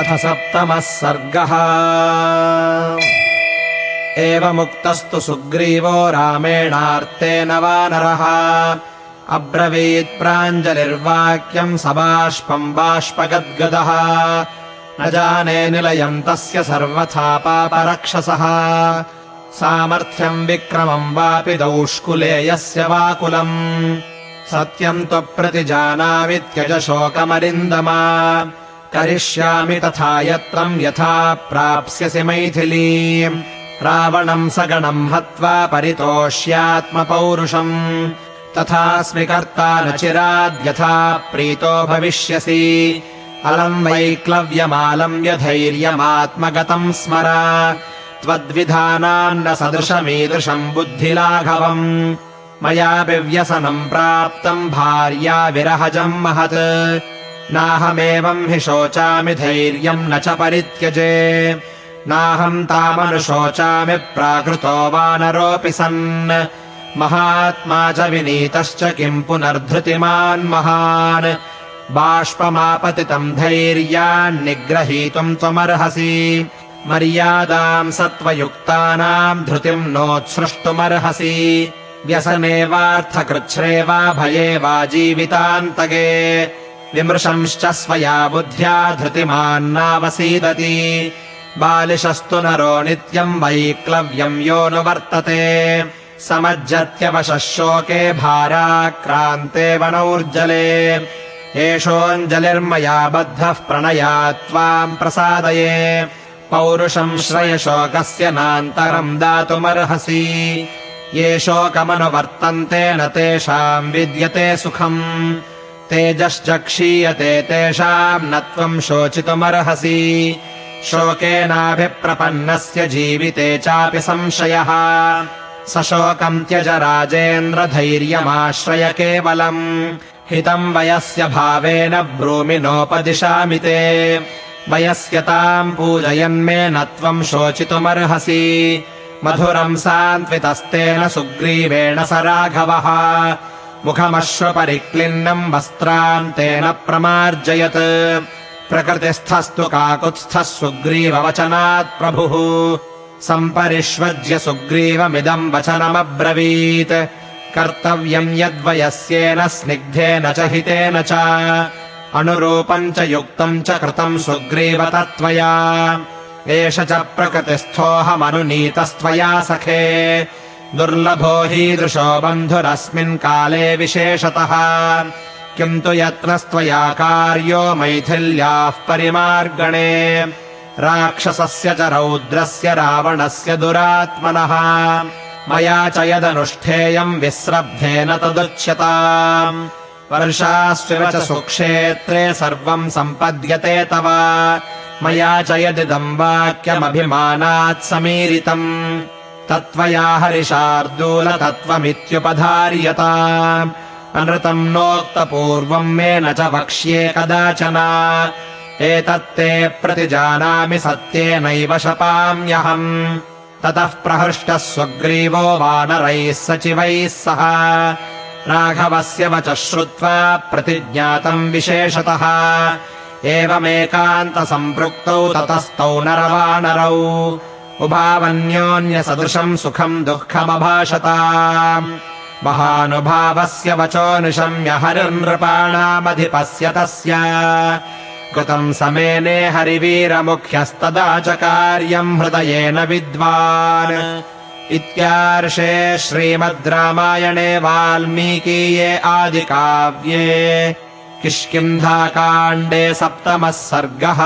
अथ सप्तमः सर्गः। एवमुक्तस्तु सुग्रीवो रामेणार्तेन वानरः अब्रवीत् प्राञ्जलिर्वाक्यम् सबाष्पम् बाष्पगद्गदः न जाने निलयम् तस्य सर्वथा पापरक्षसः सामर्थ्यम् विक्रमम् वापि दौष्कुले यस्य वाकुलम् सत्यम् त्वप्रतिजानामि त्यज शोकमरिन्दमा करिष्यामि तथा यत्रम् यथा प्राप्स्यसि मैथिलीम् रावणम् सगणम् हत्वा परितोष्यात्मपौरुषम् तथास्मि कर्ता न चिराद्यथा प्रीतो भविष्यसि अलम् वैक्लव्यमालम्ब्य धैर्यमात्मगतम् स्मर त्वद्विधानान्न सदृशमीदृशम् बुद्धिलाघवम् मया व्यसनम् प्राप्तम् भार्या विरहजम् महत् नाहमेवम् हि शोचामि धैर्यम् न च परित्यजे नाहम् तामनुशोचामि प्राकृतो वानरोऽपि सन् महात्मा च विनीतश्च किम् पुनर्धृतिमान् महान् बाष्पमापतितम् धैर्यान्निग्रहीतुम् त्वमर्हसि मर्यादाम् सत्त्वयुक्तानाम् धृतिम् नोत्सृष्टुमर्हसि व्यसने वार्थकृच्छ्रे वा भये वा जीवितान्तके विमृशंश्च स्वया बुद्ध्या धृतिमान्नावसीदति बालिशस्तु नरो नित्यम् वैक्लव्यम् योऽनुवर्तते समज्जत्यवशः शोके भाराक्रान्ते वनौर्जले एषोऽञ्जलिर्मया बद्धः प्रणयात् त्वाम् प्रसादये पौरुषम् श्रयशोकस्य नान्तरम् दातुमर्हसि ये शोकमनुवर्तन्ते न तेषाम् विद्यते सुखम् तेजश्च क्षीयते तेषाम् न त्वम् शोचितुमर्हसि शोकेनाभिप्रपन्नस्य जीविते चापि संशयः सशोकम् त्यज राजेन्द्र धैर्यमाश्रय केवलम् हितम् वयस्य भावेन ब्रूमि नोपदिशामि ते वयस्यताम् पूजयन्मे न त्वम् शोचितुमर्हसि मधुरम् सान्त्वितस्तेन सुग्रीवेण स राघवः मुखमश्रुपरिक्लिन्नम् वस्त्रान्तेन प्रमार्जयत् प्रकृतिस्थस्तु काकुत्स्थः सुग्रीववचनात् प्रभुः सम्परिष्वज्य सुग्रीवमिदम् वचनमब्रवीत् कर्तव्यम् यद्वयस्येन स्निग्धेन च हितेन च अनुरूपम् च युक्तम् च कृतम् सुग्रीव तत्त्वया एष च प्रकृतिस्थोऽहमनुनीतस्त्वया सखे दुर्लभो हीदृशो बन्धुरस्मिन् काले विशेषतः किन्तु यत्नस्त्वया कार्यो मैथिल्याः परिमार्गणे राक्षसस्य च रौद्रस्य रावणस्य दुरात्मनः मया च यदनुष्ठेयम् विस्रब्धेन तदुच्यताम् वर्षास्विव च सुक्षेत्रे सर्वम् सम्पद्यते तव मया च यदिदम् वाक्यमभिमानात् समीरितम् तत्त्वया हरिशार्दूल तत्त्वमित्युपधार्यताम् अनृतम् नोक्तपूर्वम् मे न च वक्ष्ये कदाचन एतत्ते प्रतिजानामि सत्येनैव शपाम्यहम् ततः प्रहृष्टः सुग्रीवो वानरैः सचिवैः सह राघवस्य वचः श्रुत्वा प्रतिज्ञातम् विशेषतः एवमेकान्तसम्पृक्तौ ततस्तौ नरवानरौ उभावन्योन्यसदृशम् सुखम् दुःखमभाषताम् महानुभावस्य वचो निशम्य हरिर्नृपाणामधिपस्य तस्य कृतम् समेने हरिवीरमुख्यस्तदा च कार्यम् हृदयेन विद्वान् इत्यार्षे श्रीमद् रामायणे वाल्मीकीये आदिकाव्ये किष्किन्धाकाण्डे 7मः सर्गः।